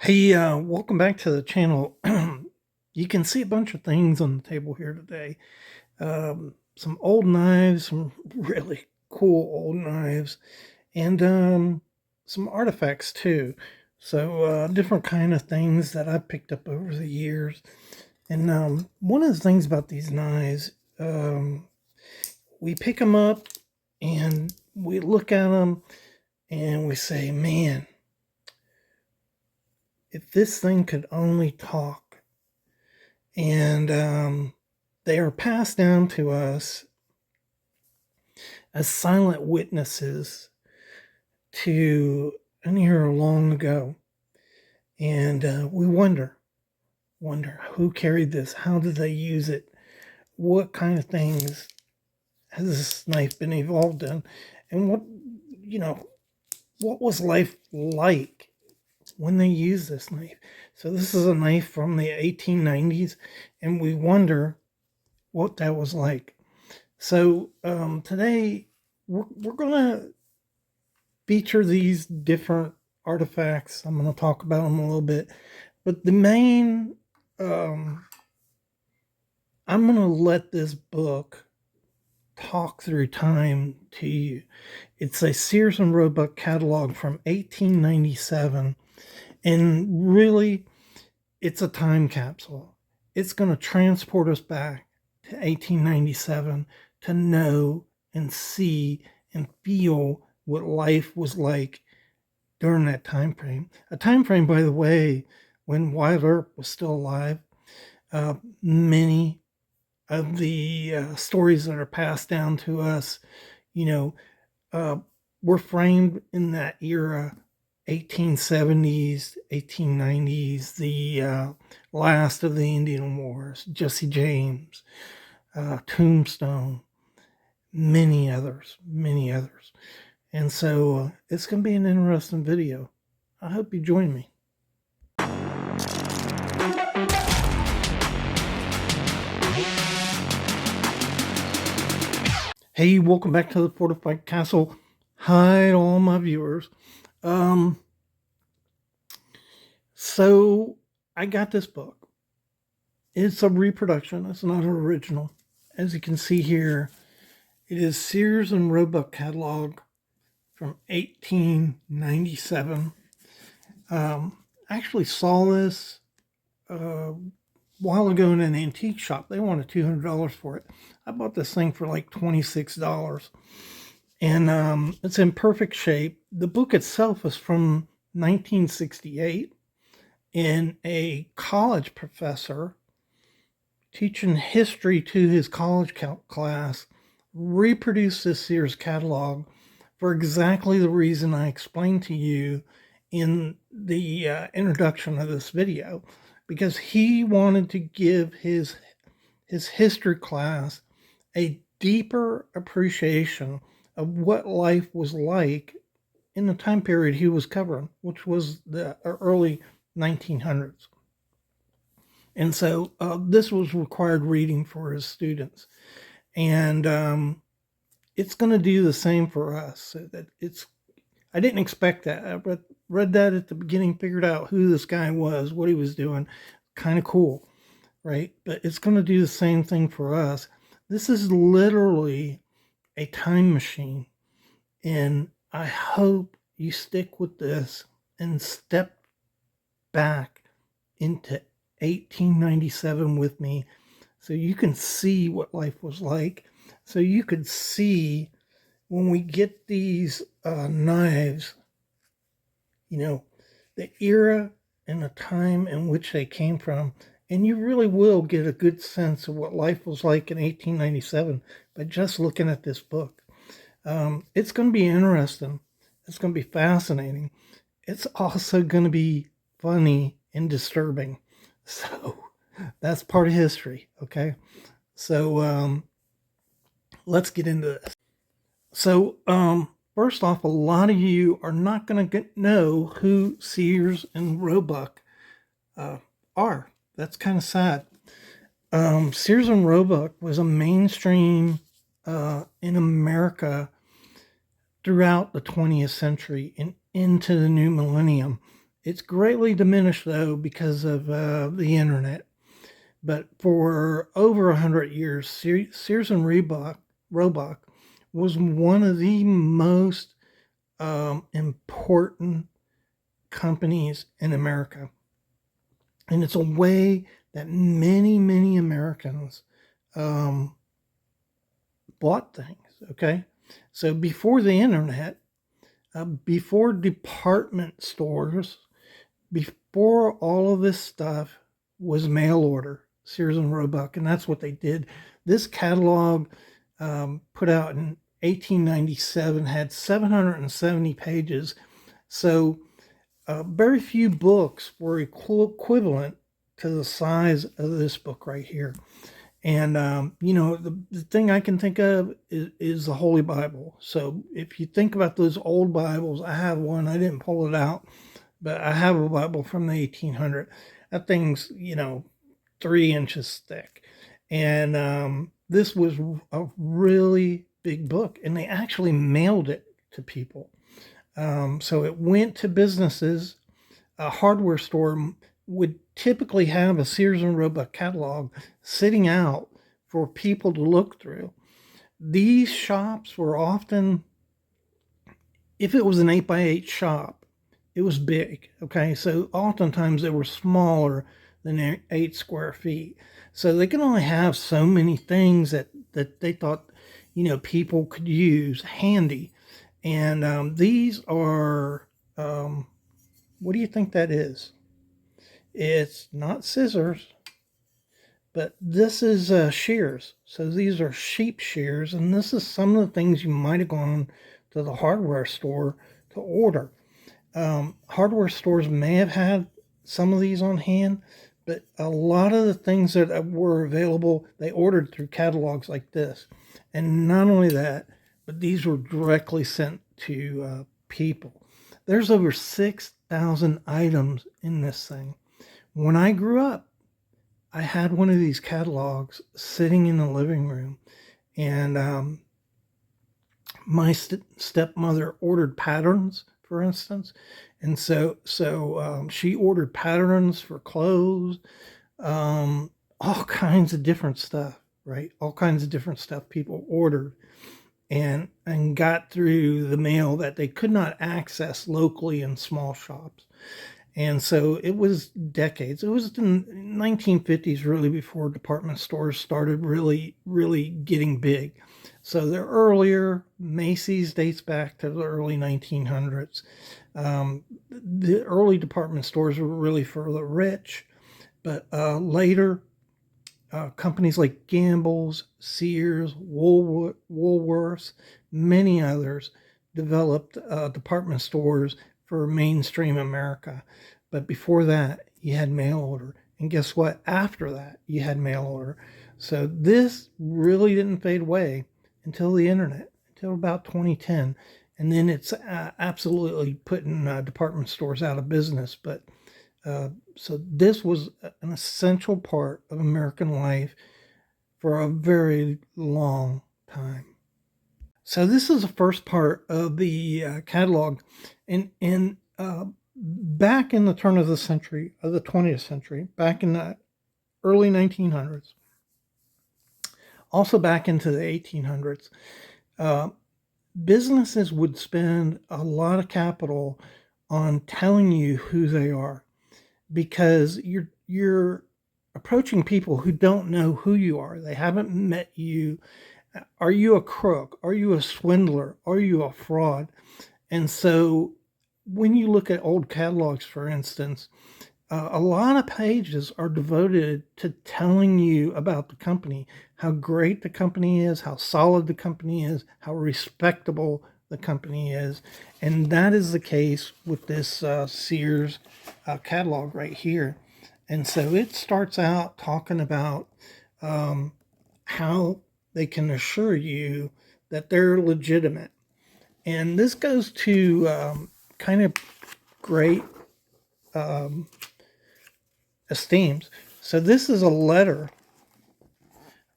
Hey, welcome back to the channel. You can see a bunch of things on the table here today. Some old knives, some really cool old knives, and some artifacts too. So different kind of things that I picked up over the years. And one of the things about these knives, we pick them up and we look at them and we say, man, if this thing could only talk. And they are passed down to us as silent witnesses to an era long ago. And we wonder who carried this, how did they use it, what kind of things has this knife been evolved in, and what was life like when they used this knife. So this is a knife from the 1890s, and we wonder what that was like. So today we're going to feature these different artifacts. I'm going to talk about them a little bit, but the main, I'm going to let this book talk through time to you. It's a Sears and Roebuck catalog from 1897, and really it's a time capsule. It's going to transport us back to 1897 to know and see and feel what life was like during that time frame. A time frame, by the way, when Wyatt Earp was still alive. Many of the stories that are passed down to us, were framed in that era, 1870s, 1890s, the last of the Indian Wars, Jesse James, Tombstone, many others. And so it's going to be an interesting video. I hope you join me. Hey, welcome back to the Fortified Castle. Hi to all my viewers. So I got this book. It's a reproduction. It's not an original. As you can see here, it is Sears and Roebuck catalog from 1897. I actually saw this a while ago in an antique shop. They wanted $200 for it. I bought this thing for like $26. And it's in perfect shape. The book itself is from 1968. And a college professor teaching history to his college class reproduced this Sears catalog for exactly the reason I explained to you in the introduction of this video, because he wanted to give his history class a deeper appreciation of what life was like in the time period he was covering, which was the early 1900s. And so this was required reading for his students. And it's going to do the same for us. So that I didn't expect that. I read that at the beginning, figured out who this guy was, what he was doing. Kind of cool, right? But it's going to do the same thing for us. This is literally a time machine. And I hope you stick with this and step back into 1897 with me, so you can see what life was like, so you could see when we get these knives, the era and the time in which they came from, and you really will get a good sense of what life was like in 1897 by just looking at this book. It's going to be interesting. It's going to be fascinating. It's also going to be funny and disturbing. So that's part of history, okay? So let's get into this. So first off, a lot of you are not going to know who Sears and Roebuck are. That's kind of sad. Sears and Roebuck was a mainstream in America throughout the 20th century and into the new millennium. It's greatly diminished, though, because of the internet. But for over 100 years, Sears and Roebuck was one of the most important companies in America. And it's a way that many, many Americans um, bought things. Okay. So before the internet, before department stores, before all of this stuff was mail order, Sears and Roebuck, and that's what they did. This catalog, put out in 1897, had 770 pages. So very few books were equivalent to the size of this book right here. And, the thing I can think of is the Holy Bible. So if you think about those old Bibles, I have one, I didn't pull it out, but I have a Bible from the 1800s. That thing's, 3 inches thick. And this was a really big book, and they actually mailed it to people. So it went to businesses. A hardware store would typically have a Sears and Roebuck catalog sitting out for people to look through. These shops were often, if it was an 8x8 shop, it was big. Okay, so oftentimes they were smaller than 8 square feet. So they could only have so many things that they thought, people could use handy. And these are, what do you think that is? It's not scissors, but this is shears. So these are sheep shears, and this is some of the things you might have gone to the hardware store to order. Hardware stores may have had some of these on hand, but a lot of the things that were available, they ordered through catalogs like this. And not only that, but these were directly sent to people. There's over 6,000 items in this thing. When I grew up, I had one of these catalogs sitting in the living room, and my stepmother ordered patterns, for instance, and so she ordered patterns for clothes, all kinds of different stuff, right? All kinds of different stuff people ordered and got through the mail that they could not access locally in small shops. And so it was decades. It was the 1950s, really, before department stores started really, really getting big. So they're earlier. Macy's dates back to the early 1900s. The early department stores were really for the rich, but later, companies like Gamble's, Sears, Woolworths, many others developed department stores for mainstream America. But before that, you had mail order. And guess what? After that, you had mail order. So this really didn't fade away until the internet, until about 2010. And then it's absolutely putting department stores out of business. But so this was an essential part of American life for a very long time. So this is the first part of the catalog, and back in the turn of the century, of the 20th century, back in the early 1900s, also back into the 1800s, businesses would spend a lot of capital on telling you who they are, because you're approaching people who don't know who you are. They haven't met you. Are you a crook? Are you a swindler? Are you a fraud? And so when you look at old catalogs, for instance, a lot of pages are devoted to telling you about the company, how great the company is, how solid the company is, how respectable the company is. And that is the case with this Sears catalog right here. And so it starts out talking about how they can assure you that they're legitimate. And this goes to kind of great esteems. So this is a letter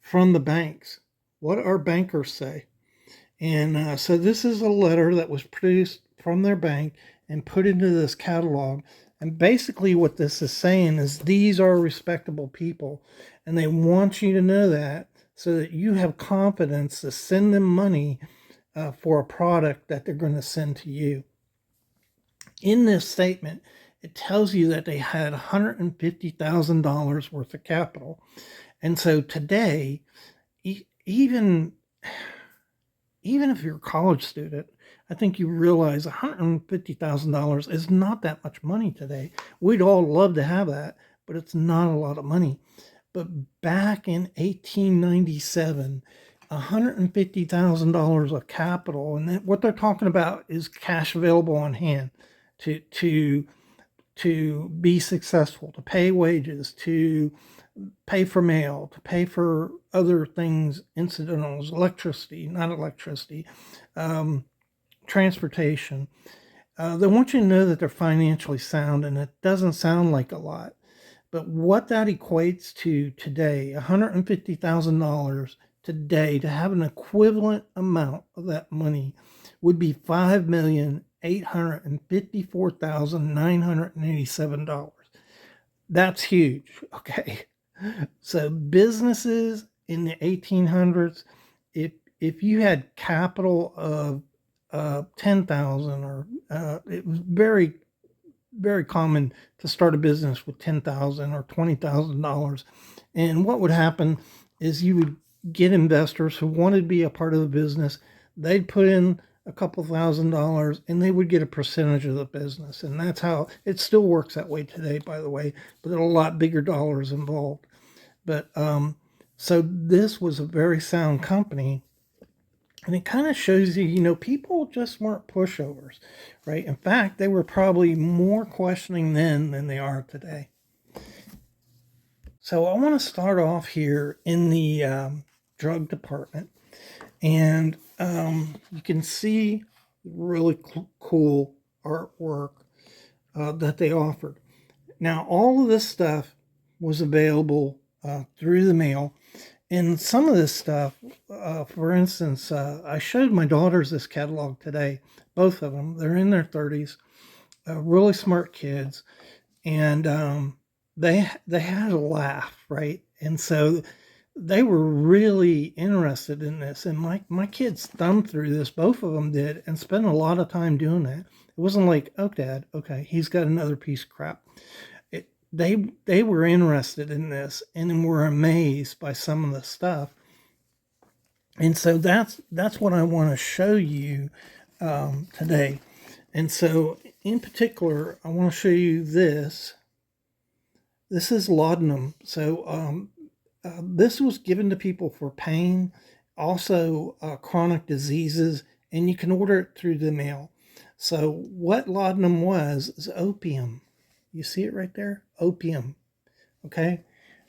from the banks. What our bankers say. And so this is a letter that was produced from their bank and put into this catalog And basically what this is saying is these are respectable people, and they want you to know that so that you have confidence to send them money for a product that they're going to send to you. In this statement, it tells you that they had $150,000 worth of capital. And so today, even if you're a college student, I think you realize $150,000 is not that much money today. We'd all love to have that, but it's not a lot of money. But back in 1897, $150,000 of capital, and what they're talking about is cash available on hand to be successful, to pay wages, to pay for mail, to pay for other things, incidentals, transportation. They want you to know that they're financially sound, and it doesn't sound like a lot. But what that equates to today, $150,000 today, to have an equivalent amount of that money would be $5,854,987. That's huge. Okay. So businesses in the 1800s, if you had capital of 10,000, or it was very common to start a business with $10,000 or $20,000. And what would happen is you would get investors who wanted to be a part of the business. They'd put in a couple $1,000s and they would get a percentage of the business. And that's how it still works that way today, by the way, but there are a lot bigger dollars involved. But so this was a very sound company. And it kind of shows you, people just weren't pushovers, right? In fact, they were probably more questioning then than they are today. So I want to start off here in the drug department. And you can see really cool artwork that they offered. Now, all of this stuff was available through the mail. And some of this stuff, for instance, I showed my daughters this catalog today, both of them. They're in their 30s, really smart kids, and they had a laugh, right? And so they were really interested in this. And my kids thumbed through this, both of them did, and spent a lot of time doing that. It wasn't like, oh, Dad, okay, he's got another piece of crap. They were interested in this and were amazed by some of the stuff. And so that's what I want to show you today. And so in particular, I want to show you this. This is laudanum. So this was given to people for pain, also chronic diseases, and you can order it through the mail. So what laudanum was is opium. You see it right there? Opium. Okay?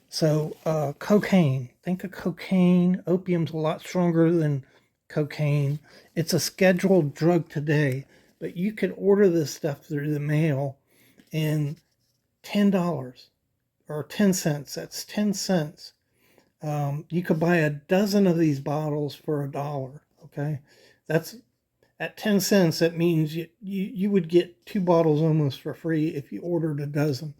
So cocaine. Think of cocaine. Opium's a lot stronger than cocaine. It's a scheduled drug today, but you could order this stuff through the mail and $10 or 10 cents. That's 10 cents. You could buy a dozen of these bottles for $1. Okay? That's at 10 cents, that means you would get 2 bottles almost for free if you ordered a dozen.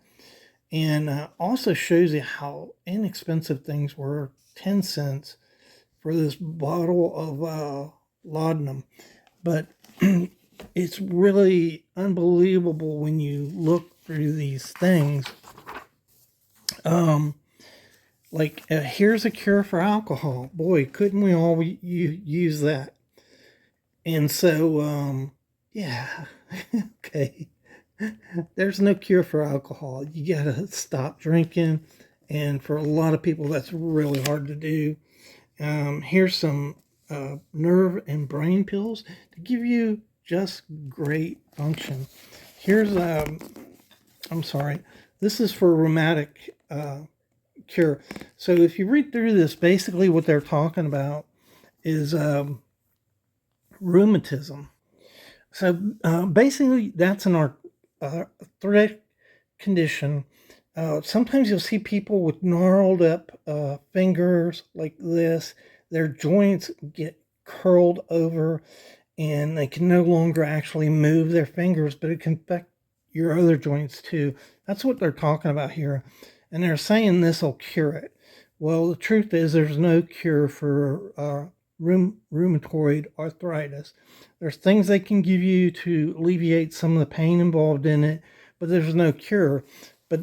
And also shows you how inexpensive things were. 10 cents for this bottle of laudanum. But it's really unbelievable when you look through these things. Here's a cure for alcohol. Boy, couldn't we all use that? And so, yeah, okay. There's no cure for alcohol. You gotta stop drinking. And for a lot of people, that's really hard to do. Here's some nerve and brain pills to give you just great function. Here's, I'm sorry, this is for rheumatic cure. So if you read through this, basically what they're talking about is rheumatism. So basically that's an arthritic condition. Sometimes you'll see people with gnarled up fingers like this. Their joints get curled over and they can no longer actually move their fingers, but it can affect your other joints too. That's what they're talking about here. And they're saying this will cure it. Well, the truth is there's no cure for rheumatoid arthritis. There's things they can give you to alleviate some of the pain involved in it, but there's no cure. But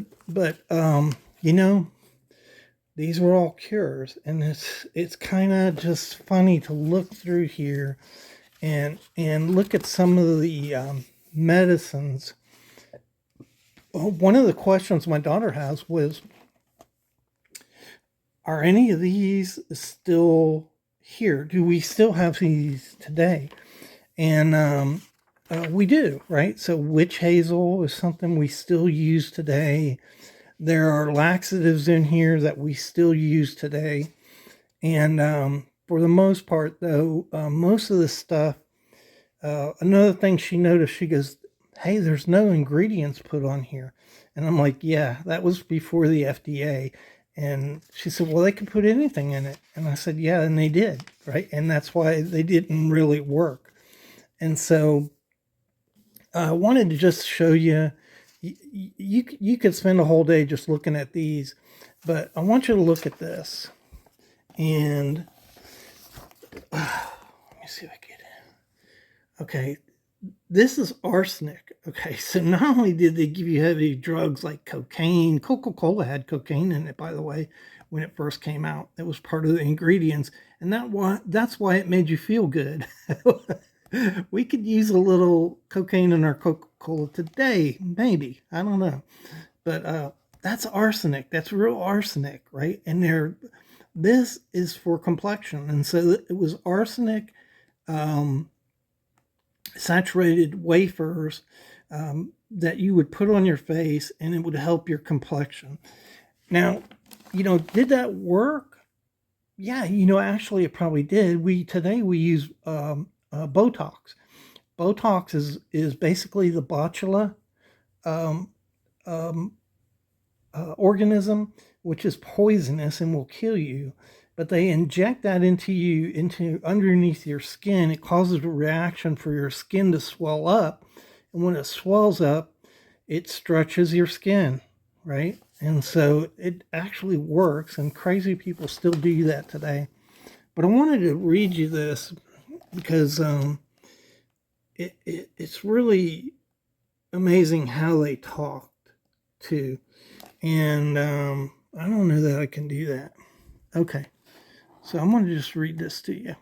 you know, these were all cures, and it's kind of just funny to look through here and look at some of the medicines. One of the questions my daughter has was, are any of these still here? Do we still have these today? And we do, right? So witch hazel is something we still use today. There are laxatives in here that we still use today. And for the most part, though, most of the stuff, another thing she noticed, she goes, hey, there's no ingredients put on here. And I'm like, yeah, that was before the FDA. And she said, well, they could put anything in it. And I said, yeah, and they did, right? And that's why they didn't really work. And so I wanted to just show you, you could spend a whole day just looking at these, but I want you to look at this. And let me see if I get it. Okay, this is arsenic. Okay, so not only did they give you heavy drugs like cocaine, Coca-Cola had cocaine in it, by the way, when it first came out. It was part of the ingredients, and that's why it made you feel good. We could use a little cocaine in our Coca-Cola today, maybe. I don't know. But that's arsenic. That's real arsenic, right? And this is for complexion. And so it was arsenic saturated wafers that you would put on your face, and it would help your complexion. Now, did that work? Yeah, actually it probably did. Today we use Botox. Botox is basically the botula organism, which is poisonous and will kill you. But they inject that into underneath your skin. It causes a reaction for your skin to swell up. And when it swells up, it stretches your skin, right? And so it actually works, and crazy people still do that today. But I wanted to read you this because it's really amazing how they talked too. And I don't know that I can do that. Okay, so I'm going to just read this to you.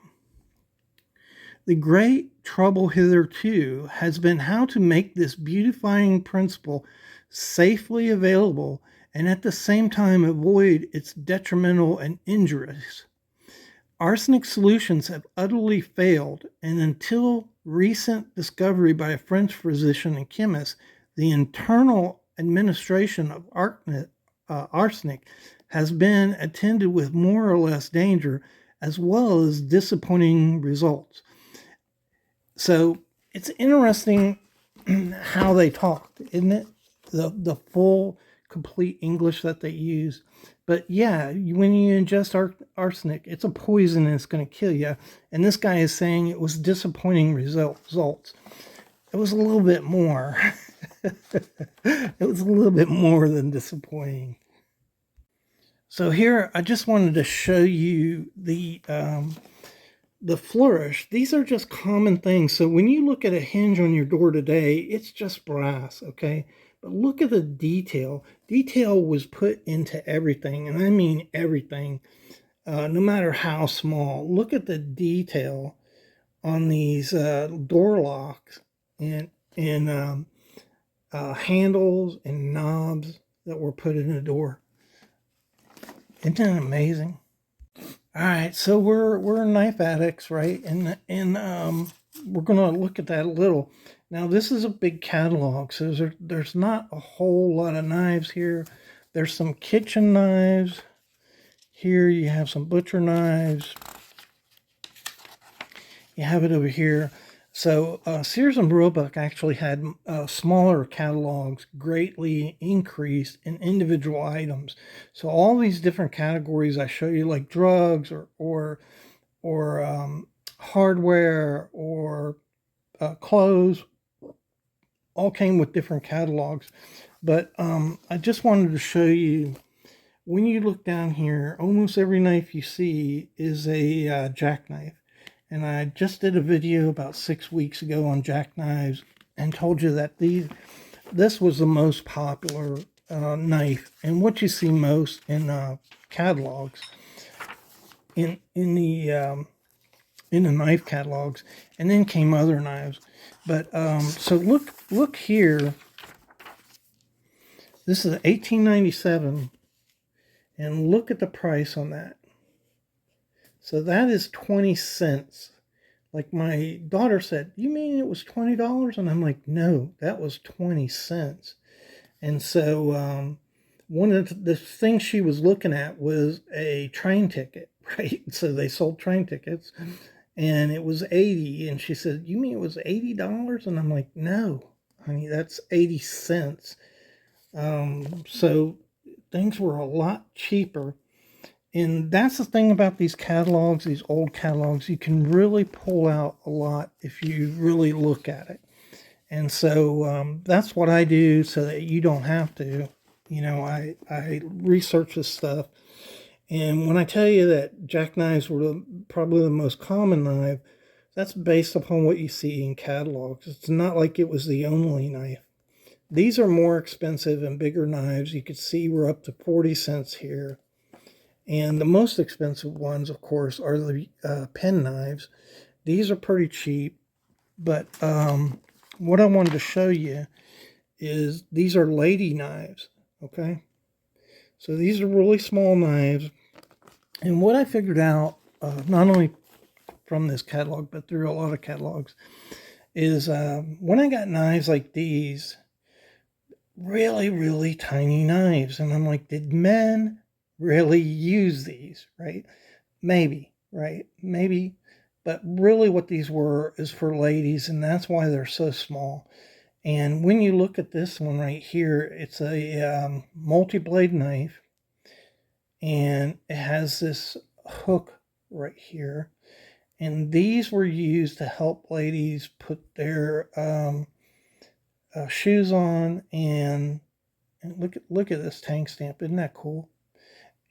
The great trouble hitherto has been how to make this beautifying principle safely available and at the same time avoid its detrimental and injurious. Arsenic solutions have utterly failed, and until recent discovery by a French physician and chemist, the internal administration of arsenic has been attended with more or less danger as well as disappointing results. So it's interesting how they talked, isn't it? The full, complete English that they use. But yeah, when you ingest arsenic, it's a poison and it's going to kill you. And this guy is saying it was disappointing results. It was a little bit more. It was a little bit more than disappointing. So here, I just wanted to show you the flourish. These are just common things. So when you look at a hinge on your door today, it's just brass, okay? But look at the detail. Detail was put into everything, and I mean everything, no matter how small. Look at the detail on these door locks and handles and knobs that were put in the door. Isn't that amazing? All right, so we're knife addicts, right? And we're gonna look at that a little. Now this is a big catalog, so there's not a whole lot of knives here. There's some kitchen knives. Here you have some butcher knives. You have it over here. So Sears and Roebuck actually had smaller catalogs, greatly increased in individual items. So all these different categories I show you, like drugs or hardware or clothes, all came with different catalogs. But I just wanted to show you, when you look down here, almost every knife you see is a jackknife. And I just did a video about 6 weeks ago on jackknives and told you that this was the most popular knife, and what you see most in catalogs, in the knife catalogs, and then came other knives. But so look here. This is 1897, and look at the price on that. So that is 20 cents. Like my daughter said, "You mean it was $20?" And I'm like, "No, that was 20 cents." And so one of the things she was looking at was a train ticket, right? So they sold train tickets, and it was 80. And she said, "You mean it was $80?" And I'm like, "No, honey, that's 80 cents." So things were a lot cheaper. And that's the thing about these catalogs, these old catalogs. You can really pull out a lot if you really look at it. And so that's what I do so that you don't have to. I research this stuff. And when I tell you that jackknives were probably the most common knife, that's based upon what you see in catalogs. It's not like it was the only knife. These are more expensive and bigger knives. You can see we're up to 40 cents here. And the most expensive ones, of course, are the pen knives. These are pretty cheap. But what I wanted to show you is these are lady knives, okay? So these are really small knives. And what I figured out, not only from this catalog, but through a lot of catalogs, is when I got knives like these, really, really tiny knives, and I'm like, did men really use these, right? Maybe, right? Maybe. But really what these were is for ladies, and that's why they're so small. And when you look at this one right here, it's a multi-blade knife, and it has this hook right here. And these were used to help ladies put their shoes on, and look at this tank stamp. Isn't that cool?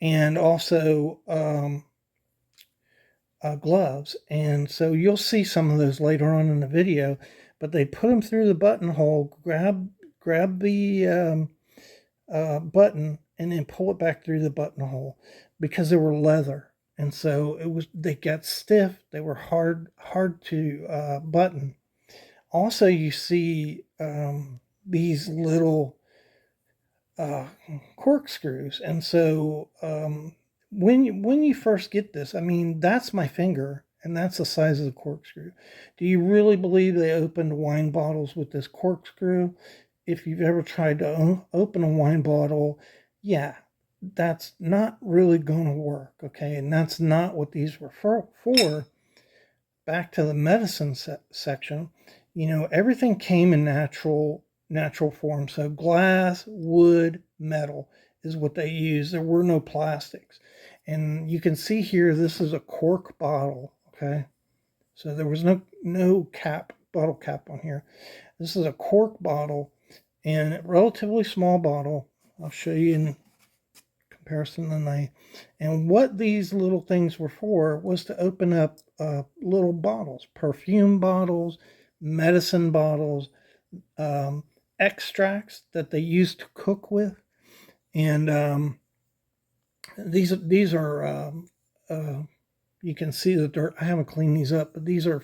And also gloves. And so you'll see some of those later on in the video. But they put them through the buttonhole, grab the button, and then pull it back through the buttonhole because they were leather. And so they got stiff. They were hard to button. Also, you see these little corkscrews. And so when you first get this, I mean, that's my finger, and that's the size of the corkscrew. Do you really believe they opened wine bottles with this corkscrew? If you've ever tried to open a wine bottle, yeah, that's not really going to work, okay? And that's not what these were for. Back to the medicine section, everything came in natural form. So glass, wood, metal is what they used. There were no plastics. And you can see here, this is a cork bottle, okay? So there was no bottle cap on here. This is a cork bottle, and a relatively small bottle. I'll show you in comparison to the knife. And what these little things were for was to open up little bottles, perfume bottles, medicine bottles, extracts that they used to cook with. And these are you can see the dirt. I haven't cleaned these up, but these are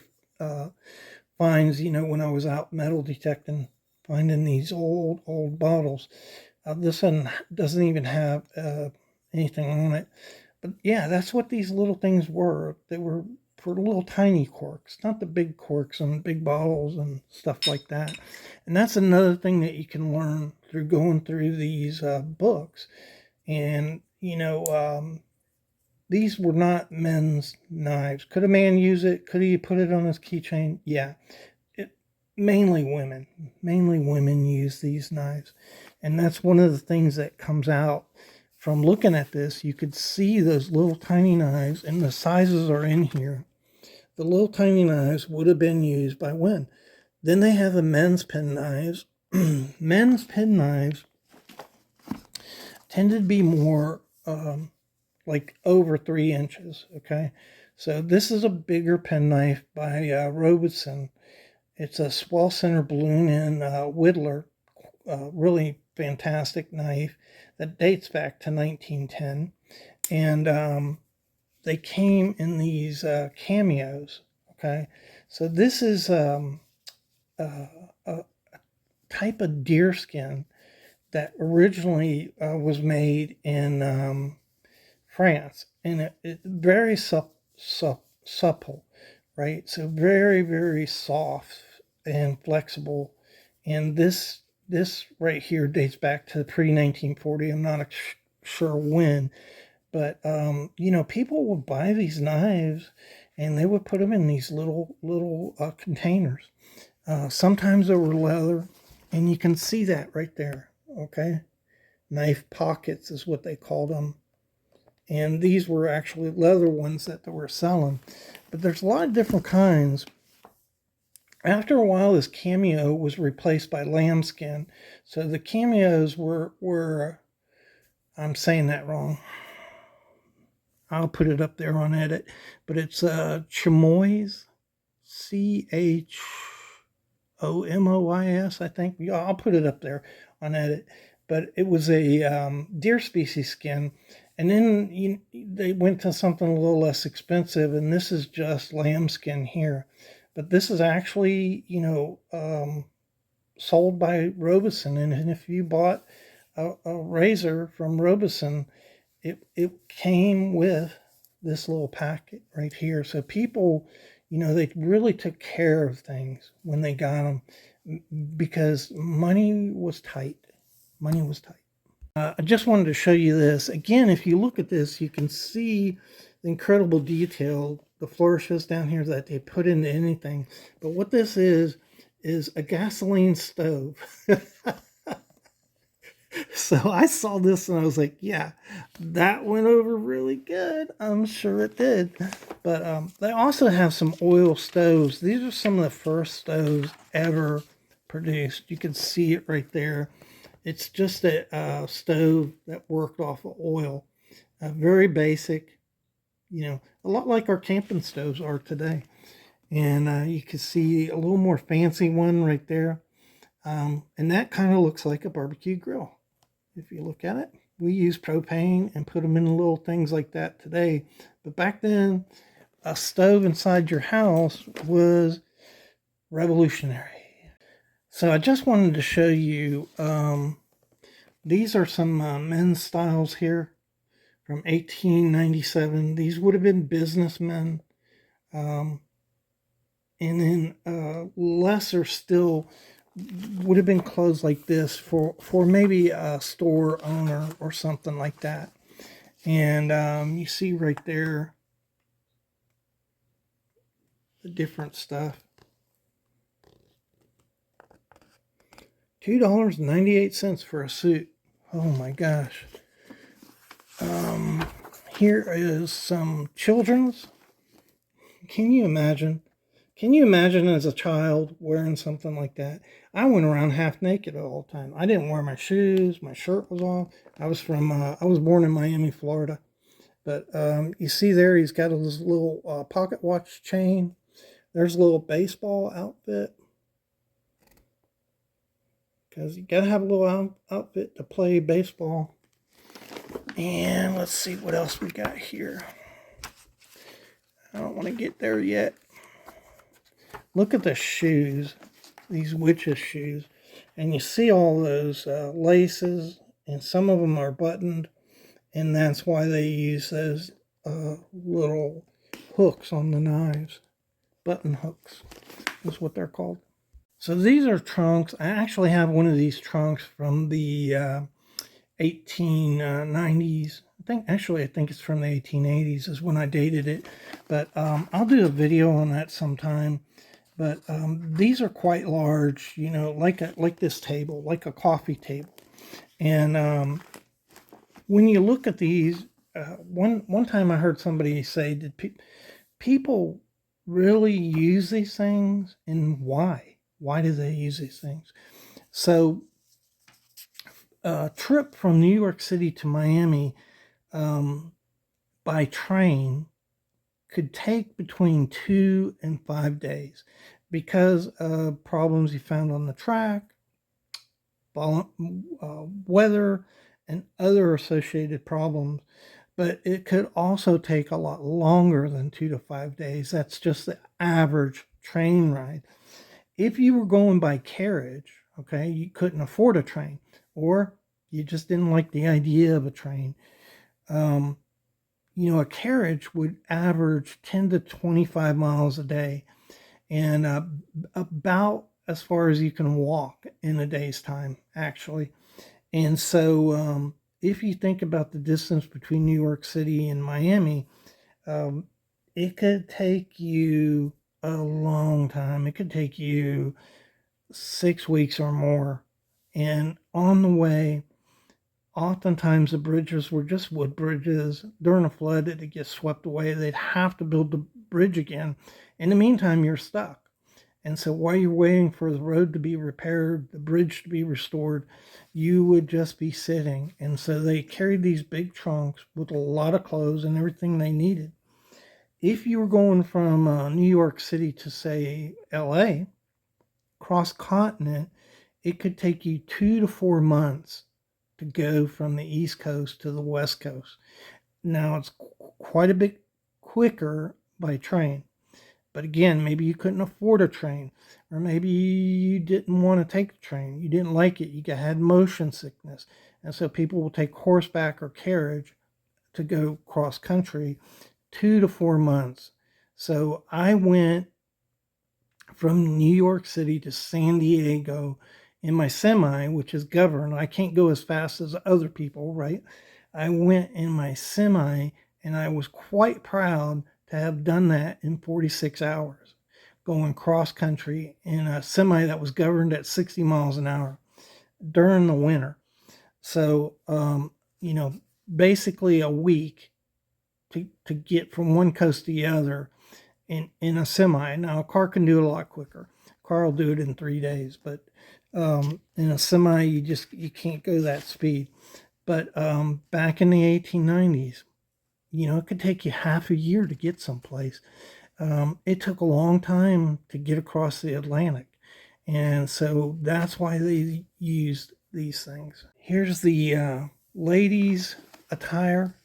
finds, when I was out metal detecting, finding these old bottles. This one doesn't even have anything on it. But yeah, that's what these little things were. They were for little tiny corks, not the big corks and big bottles and stuff like that. And that's another thing that you can learn through going through these books. And, these were not men's knives. Could a man use it? Could he put it on his keychain? Yeah. Mainly women use these knives. And that's one of the things that comes out from looking at this. You could see those little tiny knives, and the sizes are in here. The little tiny knives would have been used by when Then they have the men's penknives. Men's penknives tended to be more like over 3 inches. Okay, so this is a bigger penknife by Robeson. It's a swell center balloon and whittler, really fantastic knife that dates back to 1910, and they came in these cameos. Okay, so this is a type of deer skin that originally was made in France, and it very supple, right? So very, very soft and flexible. And this right here dates back to pre-1940. I'm not sure when, but people would buy these knives, and they would put them in these little containers. Sometimes they were leather, and you can see that right there. Okay, knife pockets is what they called them, and these were actually leather ones that they were selling. But there's a lot of different kinds. After a while, this cameo was replaced by lambskin. So the cameos were I'm saying that wrong. I'll put it up there on edit, but it's chamois, CHOMOYS, I think. Yeah, I'll put it up there on edit. But it was a deer species skin, and then they went to something a little less expensive, and this is just lambskin here. But this is actually, sold by Robeson, and if you bought a razor from Robeson, it came with this little packet right here. So people, they really took care of things when they got them because money was tight. Money was tight. I just wanted to show you this. Again, if you look at this, you can see the incredible detail, the flourishes down here that they put into anything. But what this is a gasoline stove. So I saw this and I was like, yeah, that went over really good. I'm sure it did. But they also have some oil stoves. These are some of the first stoves ever produced. You can see it right there. It's just a stove that worked off of oil. Very basic, a lot like our camping stoves are today. And you can see a little more fancy one right there. And that kind of looks like a barbecue grill. If you look at it, we use propane and put them in little things like that today. But back then, a stove inside your house was revolutionary. So I just wanted to show you, these are some men's styles here from 1897. These would have been businessmen. And then lesser still would have been clothes like this for maybe a store owner or something like that. And you see right there the different stuff. $2.98 for a suit. Oh my gosh. Here is some children's. Can you imagine? Can you imagine as a child wearing something like that? I went around half naked all the time. I didn't wear my shoes. My shirt was off. I was born in Miami, Florida. But you see there, he's got his little pocket watch chain. There's a little baseball outfit. Because you got to have a little outfit to play baseball. And let's see what else we got here. I don't want to get there yet. Look at the shoes, these witches' shoes. And you see all those laces, and some of them are buttoned. And that's why they use those little hooks on the knives. Button hooks is what they're called. So these are trunks. I actually have one of these trunks from the 1890s. I think it's from the 1880s is when I dated it. But I'll do a video on that sometime. But these are quite large, like this table, like a coffee table. And when you look at these, one time I heard somebody say, did people really use these things, and why? Why do they use these things? So a trip from New York City to Miami by train could take between 2 and 5 days because of problems you found on the track, weather, and other associated problems. But it could also take a lot longer than 2 to 5 days. That's just the average train ride. If you were going by carriage, okay, you couldn't afford a train, or you just didn't like the idea of a train. A carriage would average 10 to 25 miles a day, and about as far as you can walk in a day's time, actually. And so, if you think about the distance between New York City and Miami, um, it could take you a long time. It could take you 6 weeks or more. And on the way, oftentimes the bridges were just wood bridges. During a flood, it'd get swept away. They'd have to build the bridge again. In the meantime, you're stuck. And so while you're waiting for the road to be repaired, the bridge to be restored, you would just be sitting. And so they carried these big trunks with a lot of clothes and everything they needed. If you were going from New York City to, say, LA, cross continent, it could take you 2 to 4 months to go from the East Coast to the West Coast. Now, it's quite a bit quicker by train. But again, maybe you couldn't afford a train, or maybe you didn't want to take the train. You didn't like it. You had motion sickness. And so people will take horseback or carriage to go cross country 2 to 4 months. So I went from New York City to San Diego in my semi, which is governed. I can't go as fast as other people, right? I went in my semi, and I was quite proud to have done that in 46 hours, going cross country in a semi that was governed at 60 miles an hour during the winter. So, basically a week to get from one coast to the other in a semi. Now, a car can do it a lot quicker. A car will do it in 3 days, but in a semi, you can't go that speed. But back in the 1890s, it could take you half a year to get someplace. It took a long time to get across the Atlantic. And so that's why they used these things. Here's the ladies' attire.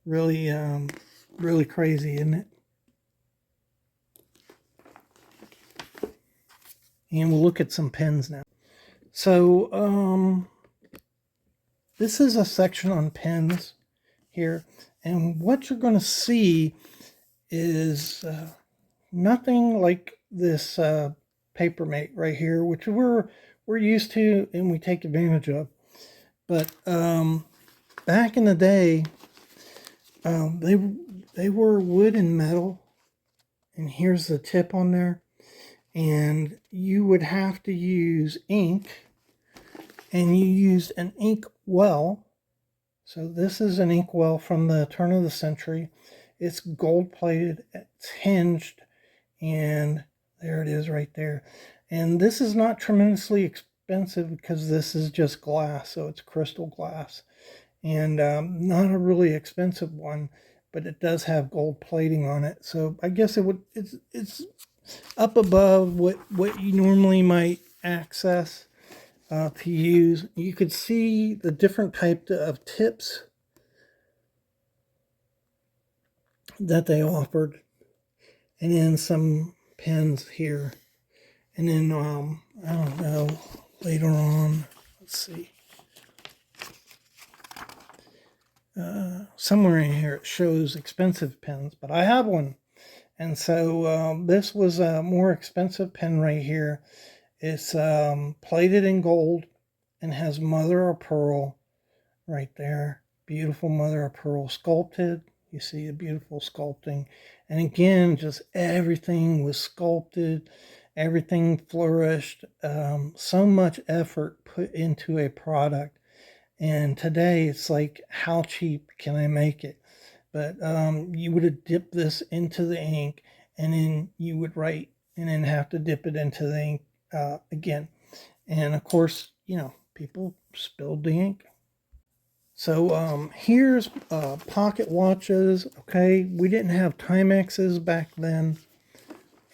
Really, really crazy, isn't it? And we'll look at some pens now. So, this is a section on pens here. And what you're going to see is nothing like this Papermate right here, which we're used to and we take advantage of. But back in the day, they were wood and metal, and here's the tip on there. And you would have to use ink, and you used an ink well. So this is an ink well from the turn of the century. It's gold plated, it's hinged, and there it is right there. And this is not tremendously expensive because this is just glass, so it's crystal glass. And not a really expensive one, but it does have gold plating on it. So I guess it's up above what you normally might access to use. You could see the different type of tips that they offered, and then some pens here, and then I don't know, later on, let's see, somewhere in here it shows expensive pens, but I have one. And so this was a more expensive pen right here. It's plated in gold and has mother of pearl right there. Beautiful mother of pearl sculpted. You see the beautiful sculpting. And again, just everything was sculpted. Everything flourished. So much effort put into a product. And today it's like, how cheap can I make it? but you would have dipped this into the ink, and then you would write, and then have to dip it into the ink again. And of course, people spilled the ink. So here's pocket watches. Okay, we didn't have Timexes back then,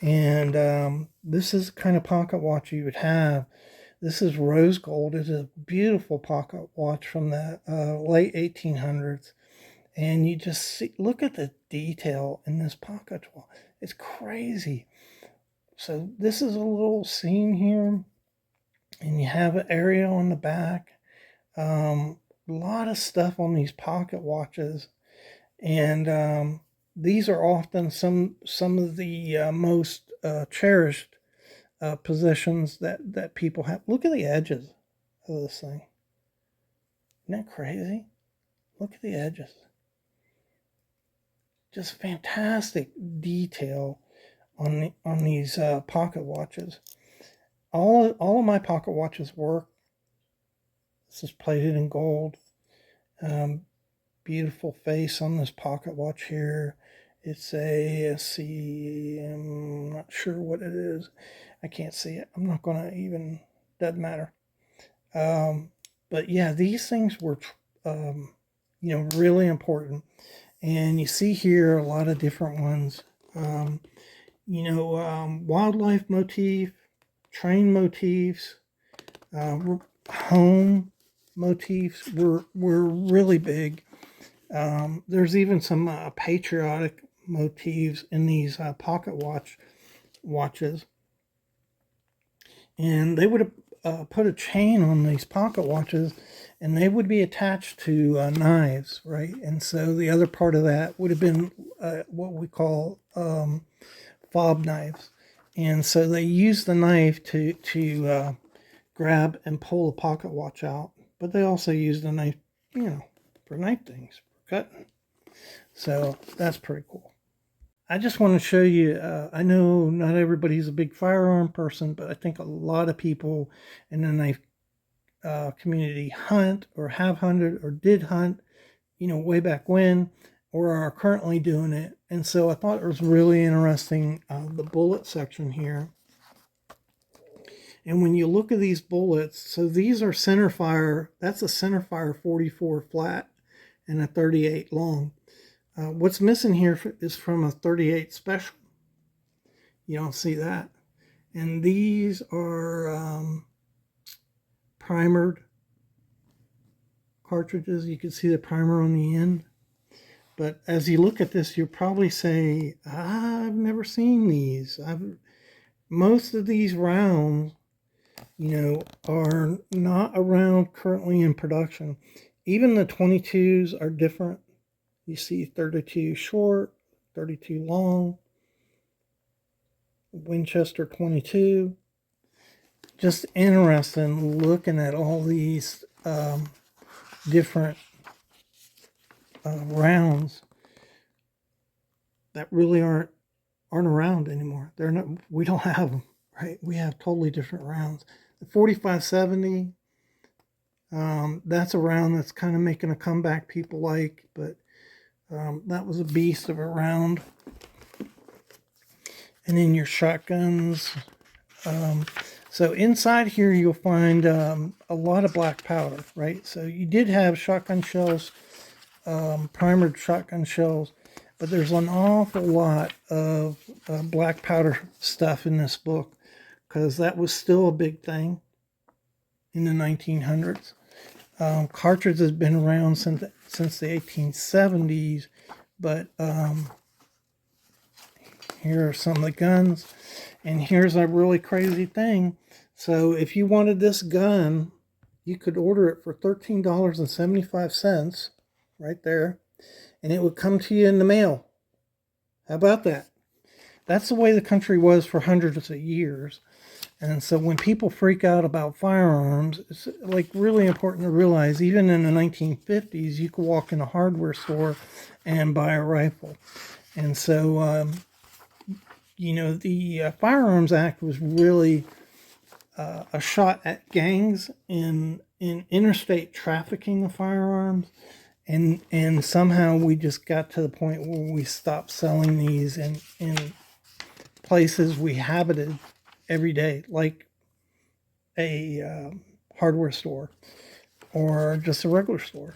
and this is the kind of pocket watch you would have. This is rose gold. It's a beautiful pocket watch from the late 1800s. And you just see, look at the detail in this pocket watch. It's crazy. So this is a little scene here. And you have an area on the back. A lot of stuff on these pocket watches. And these are often some of the most cherished possessions that people have. Look at the edges of this thing. Isn't that crazy? Look at the edges. Just fantastic detail on these pocket watches. All of my pocket watches work. This is plated in gold. Beautiful face on this pocket watch here. It's a C. I'm not sure what it is. I can't see it. I'm not going to even. Doesn't matter. But yeah, these things were, really important. And you see here a lot of different ones. Wildlife motif, train motifs, home motifs were really big. There's even some patriotic motifs in these pocket watches. And they would have put a chain on these pocket watches, and they would be attached to knives, right? And so the other part of that would have been what we call fob knives. And so they used the knife to grab and pull the pocket watch out. But they also used the knife, for knife things, for cutting. So that's pretty cool. I just want to show you, I know not everybody's a big firearm person, but I think a lot of people in the knife community hunt or have hunted or did hunt, way back when, or are currently doing it. And so I thought it was really interesting, the bullet section here. And when you look at these bullets, so these are centerfire. That's a centerfire 44 flat and a 38 long. What's missing here is from a 38 special. You don't see that. And these are primered cartridges. You can see the primer on the end. But as you look at this, you'll probably say, I've never seen these. Most of these rounds, are not around currently in production. Even the 22s are different. You see 32 short, 32 long, Winchester 22. Just interesting looking at all these different rounds that really aren't around anymore. They're not. We don't have them, right? We have totally different rounds. The 4570. That's a round that's kind of making a comeback. People like, but that was a beast of a round. And then your shotguns. So inside here you'll find a lot of black powder, right? So you did have shotgun shells, primered shotgun shells, but there's an awful lot of black powder stuff in this book, because that was still a big thing in the 1900s. Cartridge has been around since the 1870s, but here are some of the guns. And here's a really crazy thing. So if you wanted this gun, you could order it for $13.75 right there, and it would come to you in the mail. How about that? That's the way the country was for hundreds of years. And so when people freak out about firearms, it's like really important to realize, even in the 1950s, you could walk in a hardware store and buy a rifle. And so, the Firearms Act was really a shot at gangs in interstate trafficking of firearms. And somehow we just got to the point where we stopped selling these in places we habited every day, like a hardware store or just a regular store.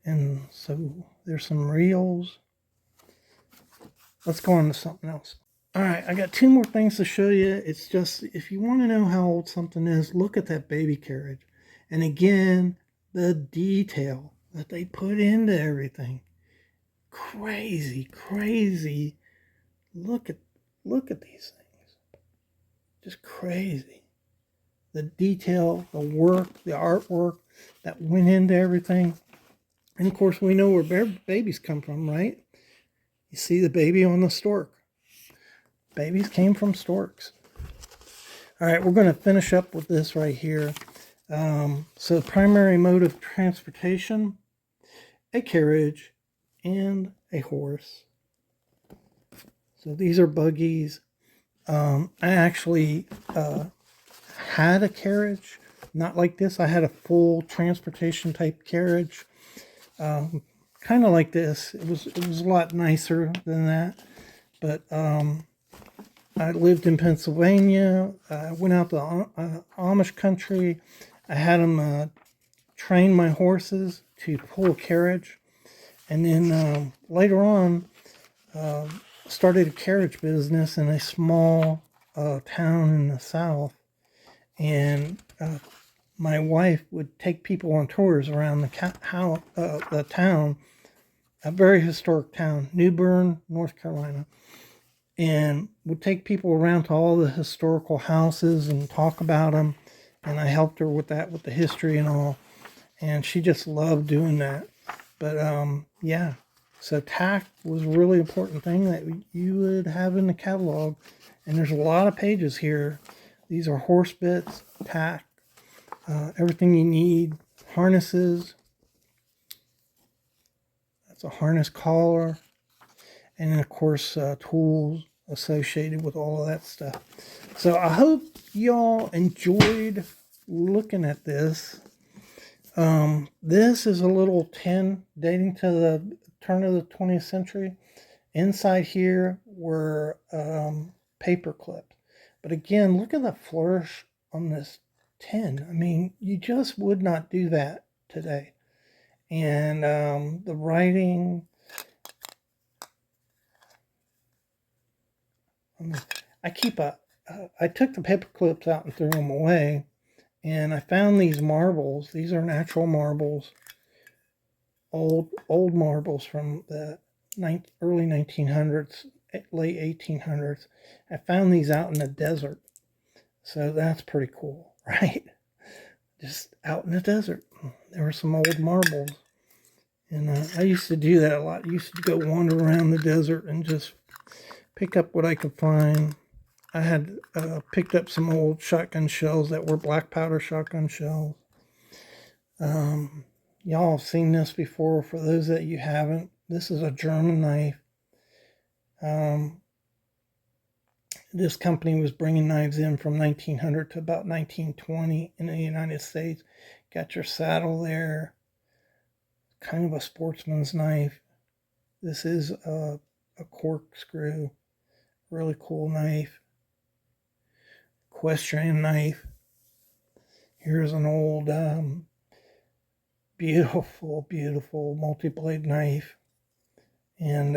And so there's some reels. Let's go on to something else. All right, I got two more things to show you. It's just, if you want to know how old something is, look at that baby carriage. And again, the detail that they put into everything. Crazy, crazy. Look at these things. Just crazy. The detail, the work, the artwork that went into everything. And of course, we know where babies come from, right? You see the baby on the stork. Babies came from storks. All right, we're going to finish up with this right here. So primary mode of transportation, a carriage and a horse. So these are buggies. I actually had a carriage, not like this. I had a full transportation type carriage, kind of like this. It was a lot nicer than that, but I lived in Pennsylvania. I went out to Amish country. I had them train my horses to pull a carriage, and then later on started a carriage business in a small town in the south. And my wife would take people on tours around the town, a very historic town, New Bern, North Carolina, and would take people around to all the historical houses and talk about them. And I helped her with that, with the history and all. And she just loved doing that. But yeah, so tack was a really important thing that you would have in the catalog. And there's a lot of pages here. These are horse bits, tack, everything you need, harnesses. That's a harness collar. And then, of course, tools associated with all of that stuff. So I hope y'all enjoyed looking at this. This is a little tin dating to the turn of the 20th century. Inside here were paper clips. But again, look at the flourish on this tin. I mean, you just would not do that today. And the writing, I took the paper clips out and threw them away. And I found these marbles. These are natural marbles, old marbles from the early 1900s, late 1800s. I found these out in the desert. So that's pretty cool, right? Just out in the desert. There were some old marbles. And I used to do that a lot. I used to go wander around the desert and just pick up what I could find. I had picked up some old shotgun shells that were black powder shotgun shells. Y'all have seen this before. For those that you haven't, this is a German knife. This company was bringing knives in from 1900 to about 1920 in the United States. Got your saddle there. Kind of a sportsman's knife. This is a corkscrew. Really cool knife. Equestrian knife. Here's an old beautiful, beautiful multi-blade knife. And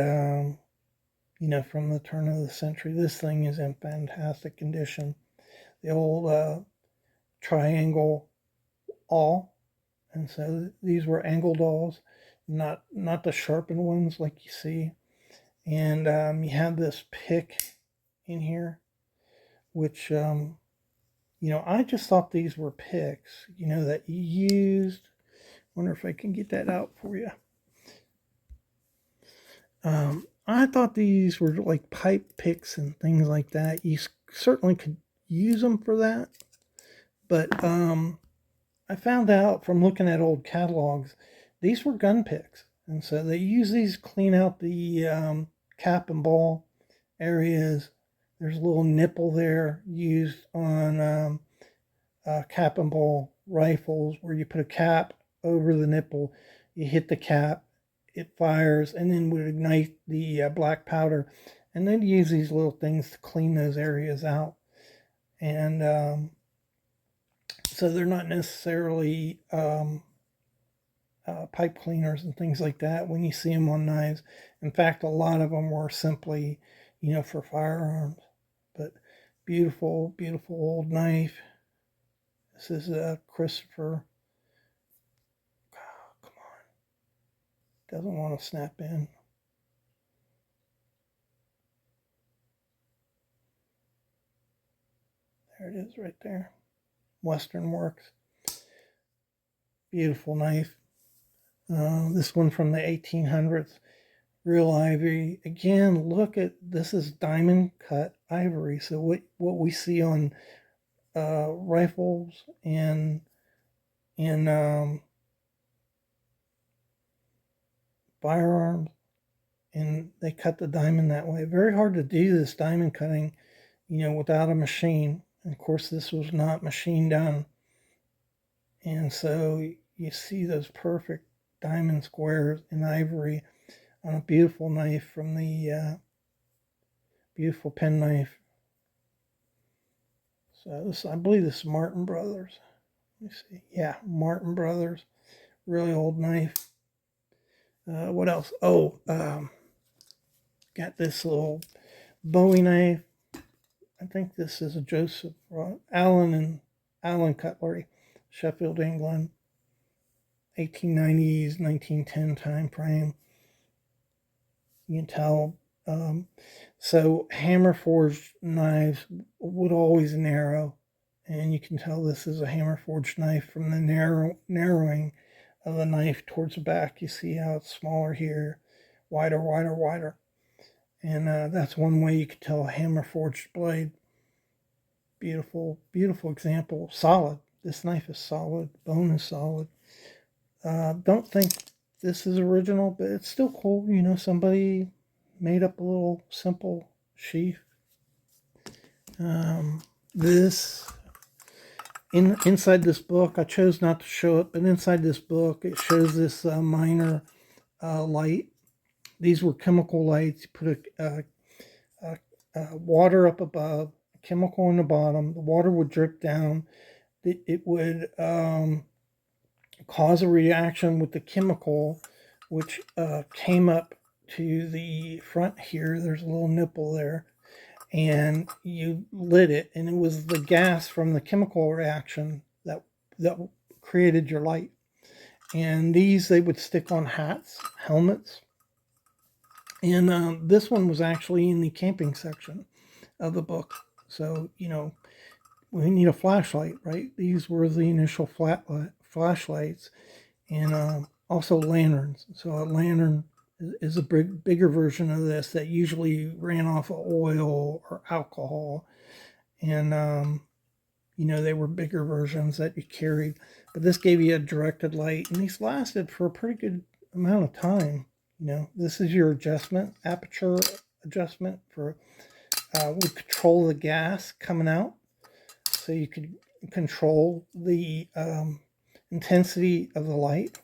from the turn of the century. This thing is in fantastic condition. The old triangle awl. And so these were angled awls, not the sharpened ones like you see. And you have this pick in here, which, I just thought these were picks, that you used. Wonder if I can get that out for you. I thought these were like pipe picks and things like that. You certainly could use them for that. But I found out from looking at old catalogs, these were gun picks. And so they use these to clean out the cap and ball areas. There's a little nipple there used on cap and ball rifles where you put a cap over the nipple. You hit the cap, it fires, and then would ignite the black powder. And then use these little things to clean those areas out. And so they're not necessarily pipe cleaners and things like that when you see them on knives. In fact, a lot of them were simply, for firearms. But beautiful, beautiful old knife. This is Christopher. Oh, come on. Doesn't want to snap in. There it is right there. Western Works. Beautiful knife. This one from the 1800s. Real ivory. Again, look at this is diamond cut ivory. So what we see on rifles and firearms, and they cut the diamond that way. Very hard to do this diamond cutting, without a machine. And of course, this was not machine done. And so you see those perfect diamond squares in ivory on a beautiful knife from the beautiful penknife. So this, I believe this is Martin Brothers. Let me see. Yeah, Martin Brothers. Really old knife. What else? Oh, got this little Bowie knife. I think this is a Joseph Allen Cutlery, Sheffield, England. 1890s, 1910 time frame. You can tell. So hammer forged knives would always narrow, and you can tell this is a hammer forged knife from the narrowing of the knife towards the back. You see how it's smaller here, wider, wider, wider. And that's one way you could tell a hammer forged blade. Beautiful, beautiful example. Solid. This knife is solid. Bone is solid. Don't think this is original, but it's still cool. Somebody made up a little simple sheath. This inside this book, I chose not to show it, but inside this book, it shows this minor light. These were chemical lights. You put water up above, chemical in the bottom. The water would drip down. It would cause a reaction with the chemical, which came up to the front here. There's a little nipple there, and you lit it, and it was the gas from the chemical reaction that created your light. And these, they would stick on hats, helmets. And this one was actually in the camping section of the book. So, we need a flashlight, right? These were the initial flashlights, and also lanterns. So a lantern is a bigger version of this that usually ran off of oil or alcohol. And, they were bigger versions that you carried. But this gave you a directed light, and these lasted for a pretty good amount of time. This is your aperture adjustment for, would control the gas coming out. So you could control the intensity of the light.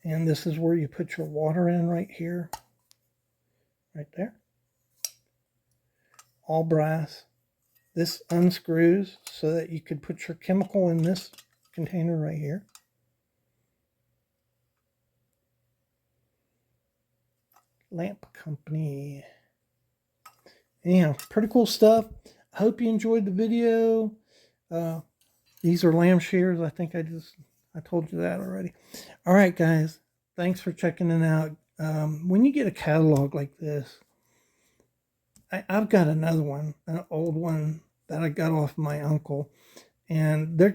And this is where you put your water in right here. Right there. All brass. This unscrews so that you could put your chemical in this container right here. Lamp company. Anyhow, pretty cool stuff. I hope you enjoyed the video. These are lamb shears. I think I told you that already. All right, guys. Thanks for checking it out. When you get a catalog like this, I've got another one, an old one that I got off my uncle, and they're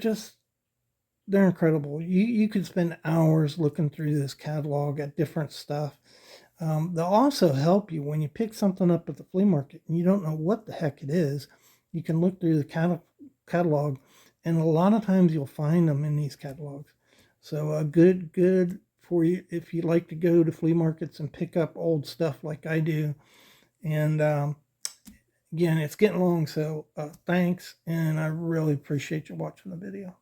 incredible. You could spend hours looking through this catalog at different stuff. They'll also help you when you pick something up at the flea market and you don't know what the heck it is. You can look through the catalog, and a lot of times you'll find them in these catalogs. So good for you if you like to go to flea markets and pick up old stuff like I do. And again, it's getting long, so thanks, and I really appreciate you watching the video.